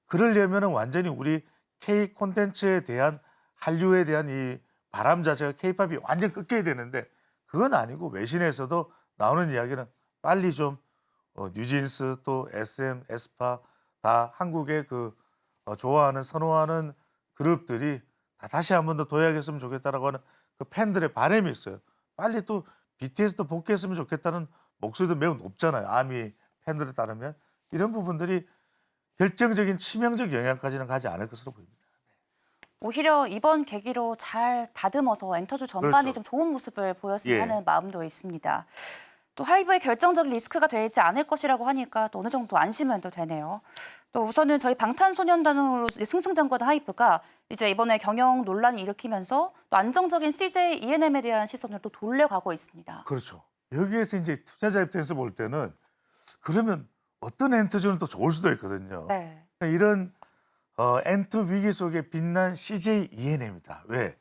그러려면 완전히 우리 K 콘텐츠에 대한 한류에 대한 이 바람 자체가 K-팝이 완전 꺾여야 되는데 그건 아니고 외신에서도 나오는 이야기는 빨리 좀 뉴진스 또 SM, 에스파 다 한국의 그 좋아하는 선호하는 그룹들이 다 다시 한 번 더 도약했으면 좋겠다라고 하는 그 팬들의 바람이 있어요. 빨리 또 BTS도 복귀했으면 좋겠다는 목소리도 매우 높잖아요. 아미 팬들에 따르면 이런 부분들이 결정적인 치명적 영향까지는 가지 않을 것으로 보입니다. 오히려 이번 계기로 잘 다듬어서 엔터주 전반이 그렇죠. 좀 좋은 모습을 보였으면 예. 하는 마음도 있습니다. 또 하이브의 결정적인 리스크가 되지 않을 것이라고 하니까 또 어느 정도 안심은 또 되네요. 또 우선은 저희 방탄소년단으로 승승장구한 하이브가 이제 이번에 경영 논란이 일으키면서 또 안정적인 CJ ENM에 대한 시선을 또 돌려가고 있습니다. 그렇죠. 여기에서 이제 투자자 입장에서 볼 때는 그러면 어떤 엔터주는 또 좋을 수도 있거든요. 네. 그러니까 이런 엔터 위기 속에 빛난 CJ ENM이다. 왜?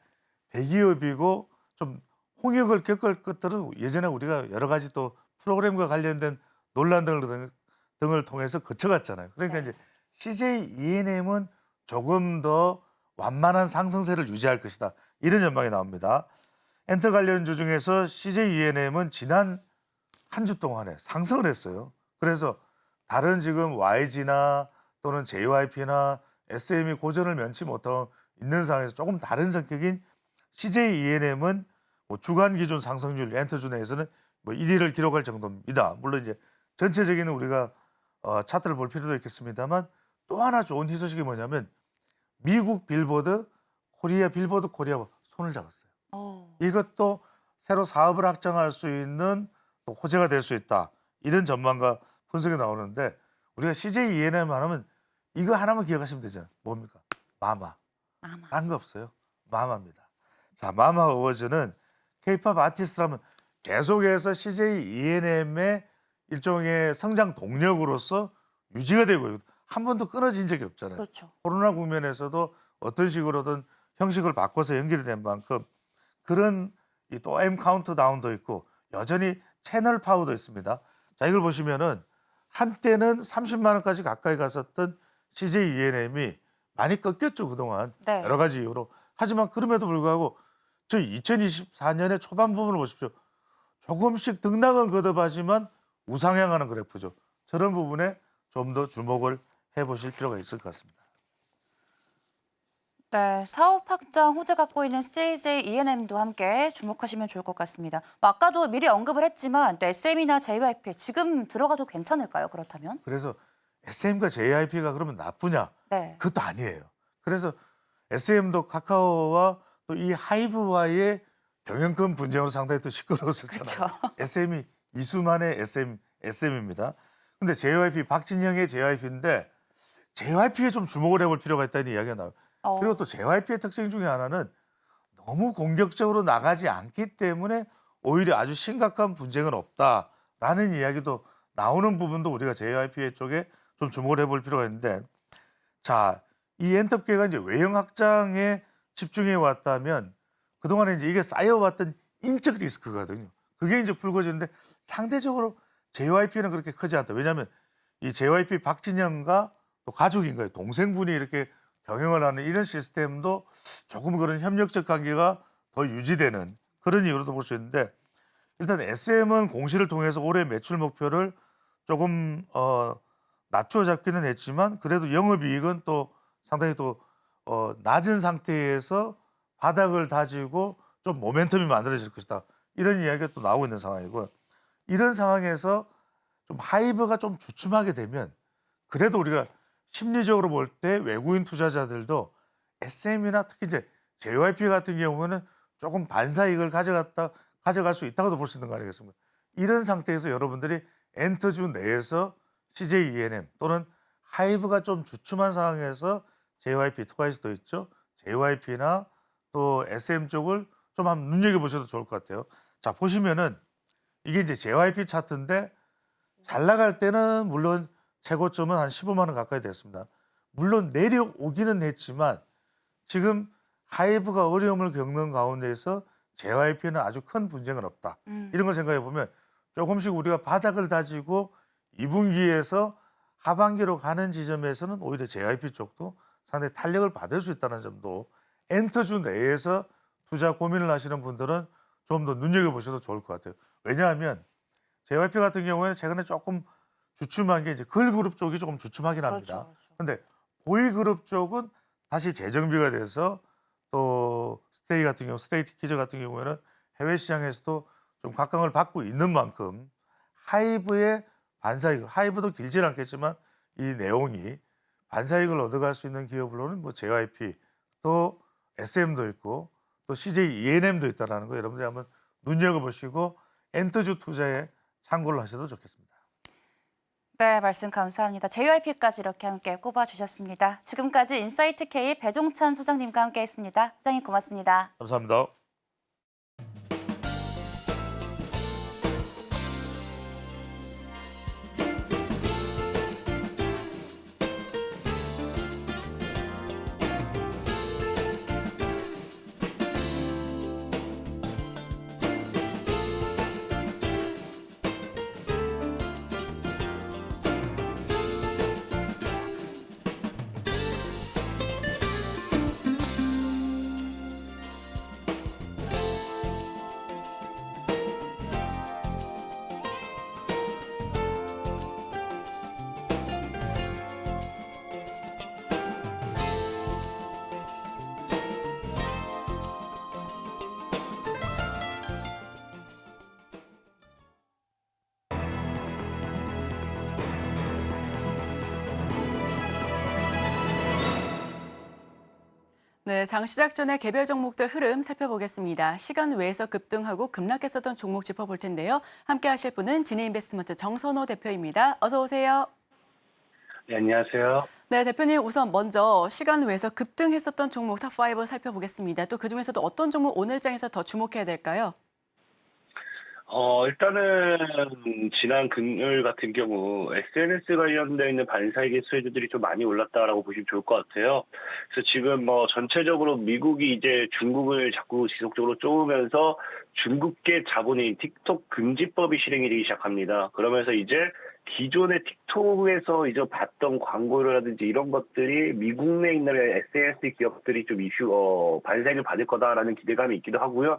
대기업이고 좀 홍역을 겪을 것들은 예전에 우리가 여러 가지 또 프로그램과 관련된 논란 등을 통해서 거쳐갔잖아요. 그러니까 네. 이제 CJ ENM은 조금 더 완만한 상승세를 유지할 것이다. 이런 전망이 나옵니다. 엔터 관련주 중에서 CJ ENM은 지난 한 주 동안에 상승을 했어요. 그래서 다른 지금 YG나 또는 JYP나 SM이 고전을 면치 못하고 있는 상황에서 조금 다른 성격인 CJ ENM은 뭐 주간 기준 상승률 엔터주 내에서는 뭐 1위를 기록할 정도입니다. 물론 이제 전체적인 우리가 차트를 볼 필요도 있겠습니다만 또 하나 좋은 희소식이 뭐냐면 미국 빌보드 빌보드 코리아와 손을 잡았어요. 이것도 새로 사업을 확장할 수 있는 또 호재가 될 수 있다. 이런 전망과 분석이 나오는데 우리가 CJ ENM 하면 이거 하나만 기억하시면 되잖아요. 뭡니까? 마마. 마마. 딴 거 없어요. 마마입니다. 자, 마마 어워즈는 K-팝 아티스트라면 계속해서 CJ ENM의 일종의 성장 동력으로서 유지가 되고 있고 한 번도 끊어진 적이 없잖아요. 그렇죠. 코로나 국면에서도 어떤 식으로든 형식을 바꿔서 연결이 된 만큼 그런 또 M 카운트다운도 있고 여전히 채널 파워도 있습니다. 자, 이걸 보시면은 한때는 30만 원까지 가까이 갔었던 CJ ENM이 많이 꺾였죠, 그동안. 네. 여러 가지 이유로. 하지만 그럼에도 불구하고 저희 2024년의 초반 부분을 보십시오. 조금씩 등락은 거듭하지만 우상향하는 그래프죠. 저런 부분에 좀 더 주목을 해보실 필요가 있을 것 같습니다. 네, 사업 확장 호재 갖고 있는 CJ ENM도 함께 주목하시면 좋을 것 같습니다. 뭐 아까도 미리 언급을 했지만 또 SM이나 JYP 지금 들어가도 괜찮을까요? 그렇다면? 그래서 SM과 JYP가 그러면 나쁘냐? 네. 그것도 아니에요. 그래서 SM도 카카오와 또 이 하이브와의 경영권 분쟁으로 상당히 또 시끄러웠었잖아요. 그렇죠. SM이 이수만의 SM입니다. 근데 JYP, 박진영의 JYP인데 JYP에 좀 주목을 해볼 필요가 있다는 이야기가 나와요. 그리고 또 JYP의 특징 중에 하나는 너무 공격적으로 나가지 않기 때문에 오히려 아주 심각한 분쟁은 없다라는 이야기도 나오는 부분도 우리가 JYP 쪽에 좀 주목을 해볼 필요가 있는데, 자, 이 엔터계가 이제 외형 확장에 집중해 왔다면 그동안에 이제 이게 쌓여왔던 인적 리스크거든요. 그게 이제 불거지는데 상대적으로 JYP는 그렇게 크지 않다. 왜냐하면 이 JYP 박진영과 또 가족인 거예요. 동생분이 이렇게 경영을 하는 이런 시스템도 조금 그런 협력적 관계가 더 유지되는 그런 이유로도 볼 수 있는데, 일단 SM은 공시를 통해서 올해 매출 목표를 조금 낮춰 잡기는 했지만 그래도 영업이익은 또 상당히 또 낮은 상태에서 바닥을 다지고 좀 모멘텀이 만들어질 것이다. 이런 이야기가 또 나오고 있는 상황이고, 이런 상황에서 좀 하이브가 좀 주춤하게 되면 그래도 우리가 심리적으로 볼 때 외국인 투자자들도 SM이나 특히 이제 JYP 같은 경우는 조금 반사이익을 가져갔다 가져갈 수 있다고도 볼 수 있는 거 아니겠습니까? 이런 상태에서 여러분들이 엔터주 내에서 CJ ENM 또는 하이브가 좀 주춤한 상황에서 JYP, 트와이스도 있죠. JYP나 또 SM 쪽을 좀 한번 눈여겨보셔도 좋을 것 같아요. 자, 보시면은 이게 이제 JYP 차트인데 잘 나갈 때는 물론 최고점은 한 15만 원 가까이 됐습니다. 물론 내려오기는 했지만 지금 하이브가 어려움을 겪는 가운데에서 JYP는 아주 큰 분쟁은 없다. 이런 걸 생각해 보면 조금씩 우리가 바닥을 다지고 2분기에서 하반기로 가는 지점에서는 오히려 JYP 쪽도 상당히 탄력을 받을 수 있다는 점도 엔터주 내에서 투자 고민을 하시는 분들은 좀 더 눈여겨보셔도 좋을 것 같아요. 왜냐하면 JYP 같은 경우에는 최근에 조금 주춤한 게 이제 걸그룹 쪽이 조금 주춤하긴 합니다. 그런데 보이그룹 쪽은 다시 재정비가 돼서 또 스테이 같은 경우, 스트레이트 키즈 같은 경우에는 해외 시장에서도 좀 각광을 받고 있는 만큼 하이브의 반사이익, 하이브도 길지는 않겠지만 이 내용이 반사이익을 얻어갈 수 있는 기업으로는 뭐 JYP, 또 SM도 있고 또 CJ ENM도 있다라는 거 여러분들이 한번 눈여겨보시고 엔터주 투자에 참고를 하셔도 좋겠습니다. 네, 말씀 감사합니다. JYP까지 이렇게 함께 꼽아주셨습니다. 지금까지 인사이트K 배종찬 소장님과 함께했습니다. 소장님 고맙습니다. 감사합니다. 네, 장 시작 전에 개별 종목들 흐름 살펴보겠습니다. 시간 외에서 급등하고 급락했었던 종목 짚어볼 텐데요. 함께 하실 분은 진해인베스트먼트 정선호 대표입니다. 어서 오세요. 네, 안녕하세요. 네, 대표님 우선 먼저 시간 외에서 급등했었던 종목 탑5 살펴보겠습니다. 또 그중에서도 어떤 종목 오늘 장에서 더 주목해야 될까요? 일단은 지난 금요일 같은 경우 SNS 관련되어 있는 반사이익 수혜주들이 좀 많이 올랐다라고 보시면 좋을 것 같아요. 그래서 지금 뭐 전체적으로 미국이 이제 중국을 자꾸 지속적으로 쪼으면서 중국계 자본인 틱톡 금지법이 실행이 되기 시작합니다. 그러면서 이제 기존의 틱톡에서 이제 봤던 광고라든지 이런 것들이 미국 내에 있는 SNS 기업들이 좀 반사이익을 받을 거다라는 기대감이 있기도 하고요.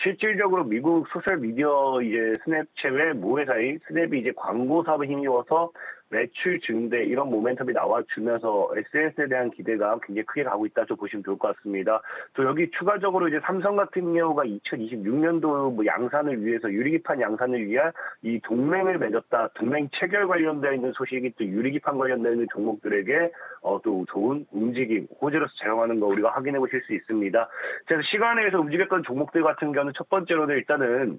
실질적으로 미국 소셜 미디어 이제 스냅챗 외 모회사인 스냅이 이제 광고 사업에 힘입어서 매출 증대 이런 모멘텀이 나와주면서 SNS에 대한 기대가 굉장히 크게 가고 있다 좀 보시면 좋을 것 같습니다. 또 여기 추가적으로 이제 삼성 같은 경우가 2026년도 뭐 양산을 위해서 유리기판 양산을 위한 이 동맹을 맺었다. 동맹 체결 관련되어 있는 소식이 또 유리기판 관련되어 있는 종목들에게 또 좋은 움직임, 호재로서 작용하는 거 우리가 확인해 보실 수 있습니다. 그래서 시간에서 움직였던 종목들 같은 경우는 첫 번째로는 일단은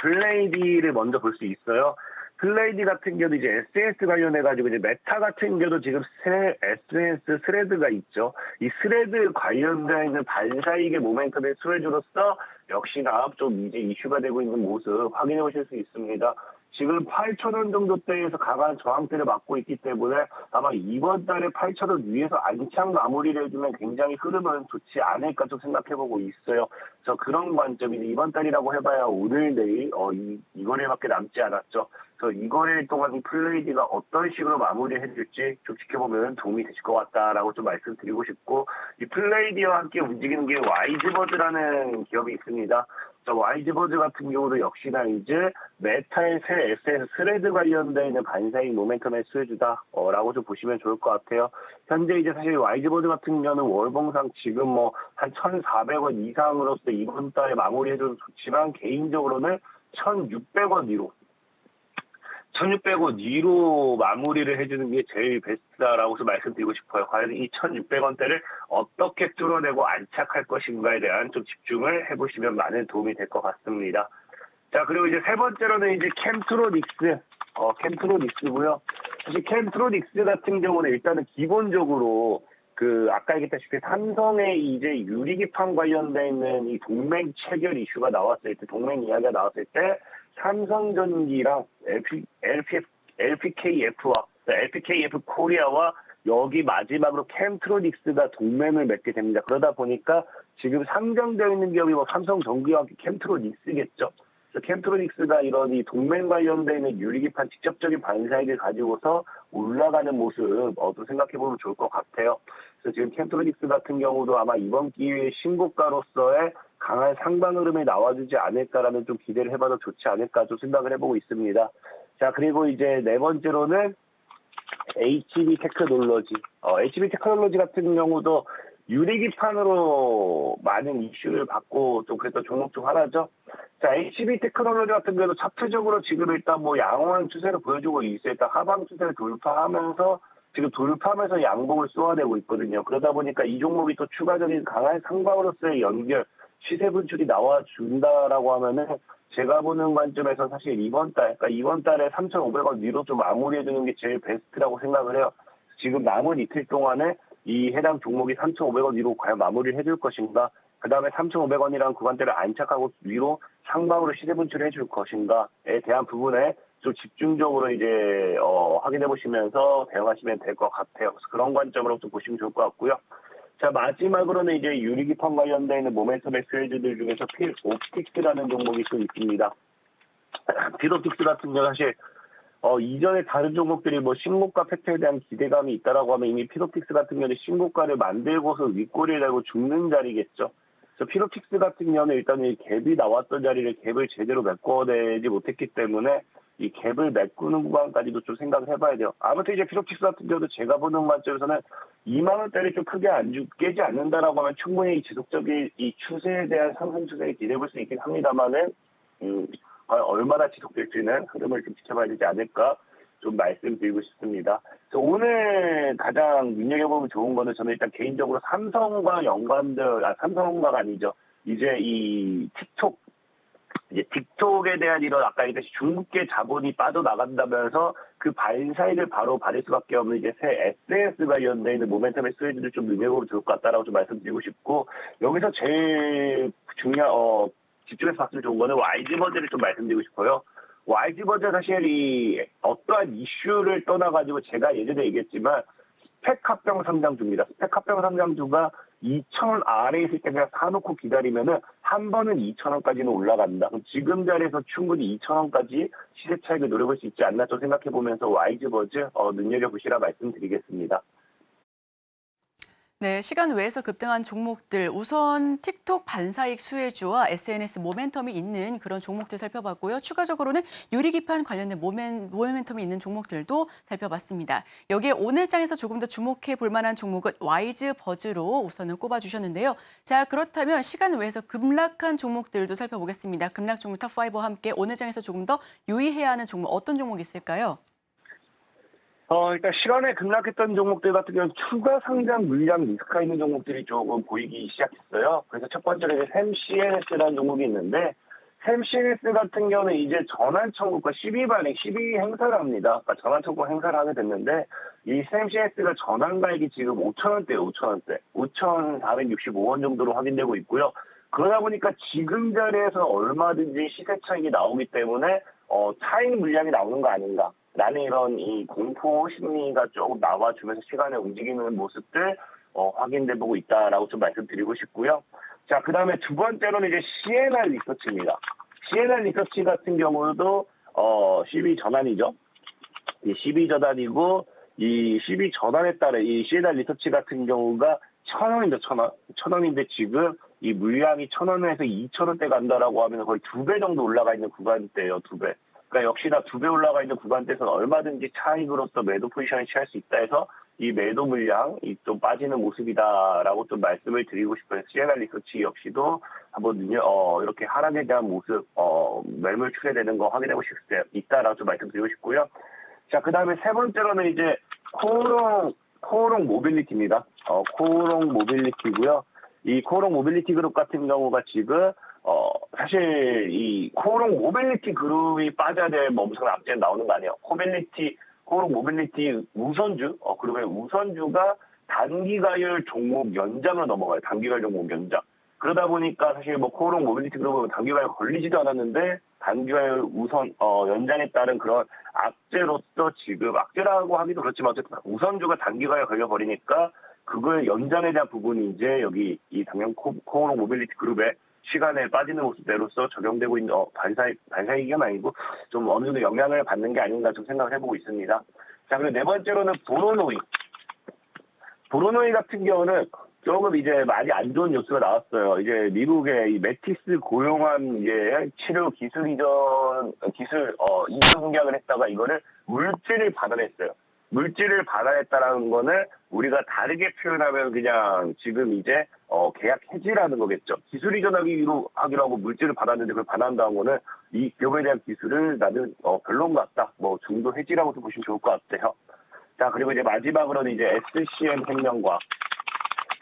블레이디를 먼저 볼 수 있어요. 플레이디 같은 경우도 이제 SNS 관련해가지고 이제 메타 같은 경우도 지금 SNS 스레드가 있죠. 이 스레드 관련되어 있는 반사이익의 모멘텀의 수혜주로서 역시나 좀 이제 이슈가 되고 있는 모습 확인해 보실 수 있습니다. 지금 8,000원 정도대에서 강한 저항대를 맞고 있기 때문에 아마 이번 달에 8,000원 위에서 안착 마무리를 해주면 굉장히 흐름은 좋지 않을까 좀 생각해보고 있어요. 그래서 그런 관점이 이번 달이라고 해봐야 오늘 내일 이 거래밖에 남지 않았죠. 그래서 이 거래 동안 이 플레이디가 어떤 식으로 마무리해줄지 좀 지켜보면 도움이 되실 것 같다라고 좀 말씀드리고 싶고, 이 플레이디와 함께 움직이는 게 와이즈버드라는 기업이 있습니다. 와이즈버드 같은 경우도 역시나 이제 메타의 새 SNS 스레드 관련되어 있는 반사이익 모멘텀의 수혜주다라고 좀 보시면 좋을 것 같아요. 현재 이제 사실 와이즈버드 같은 경우는 월봉상 지금 뭐 한 1,400원 이상으로서 이번 달에 마무리해줘도 좋지만 개인적으로는 1,600원 위로 1,600원 위로 마무리를 해주는 게 제일 베스트다라고 말씀드리고 싶어요. 과연 이 1,600원대를 어떻게 뚫어내고 안착할 것인가에 대한 좀 집중을 해보시면 많은 도움이 될 것 같습니다. 자, 그리고 이제 세 번째로는 이제 캠트로닉스고요. 사실 캠트로닉스 같은 경우는 일단은 기본적으로 아까 얘기했다시피 삼성의 이제 유리기판 관련돼 있는 이 동맹 체결 이슈가 나왔을 때, 동맹 이야기가 나왔을 때, 삼성전기랑 LPKF 코리아와 여기 마지막으로 캠트로닉스가 동맹을 맺게 됩니다. 그러다 보니까 지금 상장되어 있는 기업이 뭐 삼성전기와 함께 캠트로닉스겠죠. 그래서 캠트로닉스가 이런 이 동맹 관련돼 있는 유리기판 직접적인 반사익을 가지고서 올라가는 모습 또 생각해보면 좋을 것 같아요. 그래서 지금 캠트로닉스 같은 경우도 아마 이번 기회에 신고가로서의 강한 상방 흐름에 나와주지 않을까라는 좀 기대를 해봐도 좋지 않을까 좀 생각을 해보고 있습니다. 자, 그리고 이제 네 번째로는 HB 테크놀로지. HB 테크놀로지 같은 경우도 유리기판으로 많은 이슈를 받고 좀 그랬던 종목 중 하나죠. 자, HB 테크놀로지 같은 경우도 차트적으로 지금 일단 뭐 양호한 추세를 보여주고 있어요. 일단 하방 추세를 돌파하면서 양봉을 쏘아내고 있거든요. 그러다 보니까 이 종목이 또 추가적인 강한 상방으로서의 연결, 시세 분출이 나와준다라고 하면은 제가 보는 관점에서 사실 이번 달에 3,500원 위로 좀 마무리해주는 게 제일 베스트라고 생각을 해요. 지금 남은 이틀 동안에 이 해당 종목이 3,500원 위로 과연 마무리를 해줄 것인가, 그 다음에 3,500원이라는 구간대를 안착하고 위로 상방으로 시세 분출을 해줄 것인가에 대한 부분에 좀 집중적으로 이제 확인해 보시면서 대응하시면 될 것 같아요. 그래서 그런 관점으로 좀 보시면 좋을 것 같고요. 자, 마지막으로는 이제 유리기판 관련되어 있는 모멘텀 스웨이즈들 중에서 필옵틱스라는 종목이 좀 있습니다. 필옵틱스 같은 경우는 사실 이전에 다른 종목들이 뭐 신고가 팩트에 대한 기대감이 있다라고 하면 이미 필옵틱스 같은 경우는 신고가를 만들고서 윗꼬리를 달고 죽는 자리겠죠. 그래서 필옵틱스 같은 경우는 일단 이 갭이 나왔던 자리를 갭을 제대로 메꿔내지 못했기 때문에 이 갭을 메꾸는 구간까지도 좀 생각을 해봐야 돼요. 아무튼 이제 필옵틱스 같은 경우도 제가 보는 관점에서는 2만 원대를 좀 크게 깨지 않는다라고 하면 충분히 지속적인 이 추세에 대한 상승 추세를 기대해볼 수 있긴 합니다만은 얼마나 지속될지는 흐름을 좀 지켜봐야 되지 않을까 좀 말씀드리고 싶습니다. 그래서 오늘 가장 눈여겨보면 좋은 거는 저는 일단 개인적으로 삼성과가 아니죠. 이제 이 틱톡에 대한 이런 아까 얘기했듯이 중국계 자본이 빠져나간다면서 그 반사익을 바로 받을 수밖에 없는 이제 새 SNS 관련돼 있는 모멘텀의 스웨이즈를 좀 눈여겨보면 좋을 것 같다라고 좀 말씀드리고 싶고, 여기서 제일 집중해서 봤으면 좋은 거는 YG버즈를 좀 말씀드리고 싶어요. YG버즈 사실 이 어떠한 이슈를 떠나가지고 제가 예전에 얘기했지만 스펙 합병 상장주입니다. 스펙 합병 상장주가 2,000원 아래에 있을 때 그냥 사놓고 기다리면은 한 번은 2,000원까지는 올라간다. 그럼 지금 자리에서 충분히 2,000원까지 시세 차익을 노려볼 수 있지 않나 좀 생각해 보면서 YG버즈 눈여겨보시라 말씀드리겠습니다. 네, 시간 외에서 급등한 종목들, 우선 틱톡 반사익 수혜주와 SNS 모멘텀이 있는 그런 종목들 살펴봤고요. 추가적으로는 유리기판 관련된 모멘텀이 있는 종목들도 살펴봤습니다. 여기에 오늘장에서 조금 더 주목해 볼 만한 종목은 YG버즈로 우선은 꼽아주셨는데요. 자, 그렇다면 시간 외에서 급락한 종목들도 살펴보겠습니다. 급락 종목 탑5와 함께 오늘장에서 조금 더 유의해야 하는 종목, 어떤 종목이 있을까요? 일단 시간에 급락했던 종목들 같은 경우는 추가 상장 물량 리스크가 있는 종목들이 조금 보이기 시작했어요. 그래서 첫 번째로 이제 샘CNS라는 종목이 있는데, 샘CNS 같은 경우는 이제 전환청구가 12 행사를 합니다. 그러니까 전환청구 행사를 하게 됐는데, 이 샘CNS가 전환가액이 지금 5,000원대예요, 5,000원대. 5,465원 정도로 확인되고 있고요. 그러다 보니까 지금 자리에서 얼마든지 시세 차익이 나오기 때문에 차익 물량이 나오는 거 아닌가 라는 이런 이 공포 심리가 조금 나와주면서 시간에 움직이는 모습들 확인돼보고 있다라고 좀 말씀드리고 싶고요. 자, 그 다음에 두 번째로는 이제 CNR 리서치입니다. CNR 리서치 같은 경우도 12 전환이죠. 이 12 전환이고, 이 12 전환에 따른 이 CNR 리서치 같은 경우가 1,000원인데 1,000원. 1,000원인데 지금 이 물량이 1,000원에서 2,000원대 간다라고 하면 거의 2배 정도 올라가 있는 구간대예요, 2배. 그러니까 역시나 2배 올라가 있는 구간대에서는 얼마든지 차익으로서 매도 포지션을 취할 수 있다 해서 이 매도 물량이 좀 빠지는 모습이다라고 좀 말씀을 드리고 싶어요. CNR 리서치 역시도 한번 이렇게 하락에 대한 모습, 매물 출회되는 거 확인해 보실 수 있다라고 좀 말씀드리고 싶고요. 자, 그 다음에 세 번째로는 이제 코오롱 코오롱 모빌리티입니다. 코오롱 모빌리티고요. 이 코오롱 모빌리티 그룹 같은 경우가 지금 사실 이 코오롱 모빌리티 그룹이 빠져야 될 엄청난 악재는 나오는 거 아니에요. 코오롱 모빌리티 우선주, 그룹의 우선주가 단기가율 종목 연장으로 넘어가요. 단기가율 종목 연장. 그러다 보니까 사실 뭐 코오롱 모빌리티 그룹은 단기가율 걸리지도 않았는데 단기가율 연장에 따른 그런 악재로서 지금 악재라고 하기도 그렇지만 어쨌든 우선주가 단기가율 걸려버리니까 그걸 연장에 대한 부분이 이제 여기 이 당연 코오롱 모빌리티 그룹의 시간에 빠지는 모습대로서 적용되고 있는 반사이익은 아니고 좀 어느 정도 영향을 받는 게 아닌가 좀 생각을 해보고 있습니다. 자, 그리고 네 번째로는 보로노이. 보로노이 같은 경우는 조금 이제 많이 안 좋은 뉴스가 나왔어요. 이제 미국의 이 메티스 고용한 이제 치료 기술 이전 공약을 했다가 이거를 물질을 받아냈어요. 물질을 받아냈다라는 거는 우리가 다르게 표현하면 그냥 지금 이제 계약 해지라는 거겠죠. 기술 이전하기로 하고 물질을 받았는데 그걸 반환한다는 거는 이 기업에 대한 기술을 나는 별론 것 같다. 뭐 중도 해지라고도 보시면 좋을 것 같아요. 자, 그리고 이제 마지막으로는 이제 SCM 생명과학.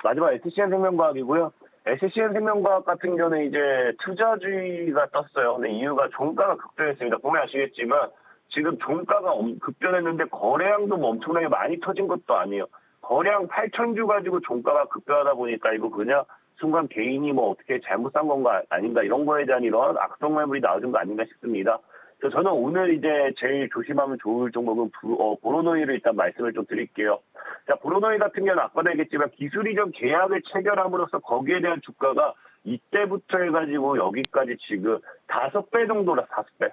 마지막 SCM 생명과학이고요. SCM 생명과학 같은 경우는 이제 투자주의가 떴어요. 근데 이유가 종가가 급등했습니다. 보면 아시겠지만 지금 종가가 급변했는데 거래량도 뭐 엄청나게 많이 터진 것도 아니에요. 거래량 8,000주 가지고 종가가 급변하다 보니까 이거 그냥 순간 개인이 뭐 어떻게 잘못 산 건가 아닌가 이런 거에 대한 이런 악성 매물이 나오는 거 아닌가 싶습니다. 그래서 저는 오늘 이제 제일 조심하면 좋을 종목은 보로노이를 일단 말씀을 좀 드릴게요. 자, 보로노이 같은 경우는 아까도 얘기했지만 기술 이전 계약을 체결함으로써 거기에 대한 주가가 이때부터 해가지고 여기까지 지금 5배 정도라 5배.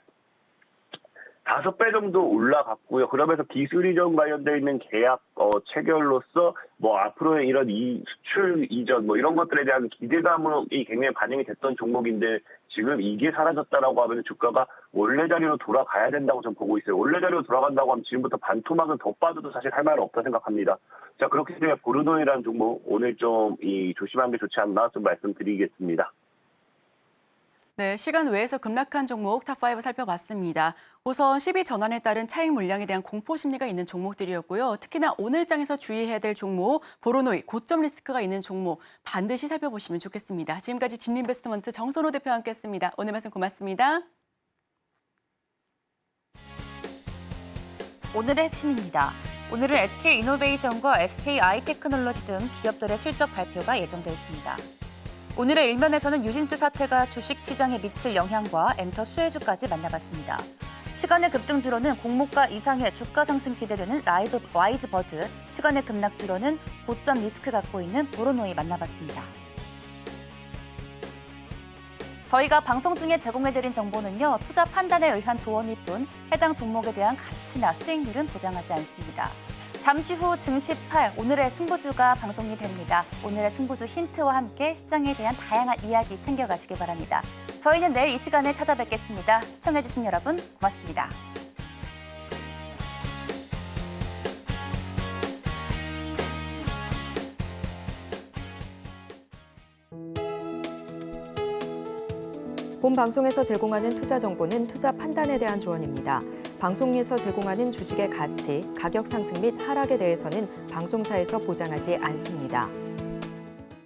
5배 정도 올라갔고요. 그러면서 기술 이전 관련되어 있는 계약 체결로서 뭐 앞으로의 이런 수출 이전 뭐 이런 것들에 대한 기대감이 굉장히 반영이 됐던 종목인데 지금 이게 사라졌다라고 하면 주가가 원래 자리로 돌아가야 된다고 저는 보고 있어요. 원래 자리로 돌아간다고 하면 지금부터 반토막은 더 빠져도 사실 할 말은 없다 생각합니다. 자, 그렇기 때문에 보르노이라는 종목 오늘 좀 조심하는 게 좋지 않나 좀 말씀드리겠습니다. 네, 시간 외에서 급락한 종목 탑5 살펴봤습니다. 우선 12전환에 따른 차익 물량에 대한 공포 심리가 있는 종목들이었고요. 특히나 오늘 장에서 주의해야 될 종목, 보로노이, 고점 리스크가 있는 종목 반드시 살펴보시면 좋겠습니다. 지금까지 진인베스트먼트 정선호 대표와 함께했습니다. 오늘 말씀 고맙습니다. 오늘의 핵심입니다. 오늘은 SK이노베이션과 SK아이테크놀로지 등 기업들의 실적 발표가 예정돼 있습니다. 오늘의 일면에서는 뉴진스 사태가 주식시장에 미칠 영향과 엔터 수혜주까지 만나봤습니다. 시간의 급등주로는 공모가 이상의 주가 상승 기대되는 와이즈버즈, 시간의 급락주로는 고점 리스크 갖고 있는 보로노이 만나봤습니다. 저희가 방송 중에 제공해드린 정보는요, 투자 판단에 의한 조언일 뿐 해당 종목에 대한 가치나 수익률은 보장하지 않습니다. 잠시 후 증시 8, 오늘의 승부주가 방송이 됩니다. 오늘의 승부주 힌트와 함께 시장에 대한 다양한 이야기 챙겨가시기 바랍니다. 저희는 내일 이 시간에 찾아뵙겠습니다. 시청해주신 여러분 고맙습니다. 본 방송에서 제공하는 투자 정보는 투자 판단에 대한 조언입니다. 방송에서 제공하는 주식의 가치, 가격 상승 및 하락에 대해서는 방송사에서 보장하지 않습니다.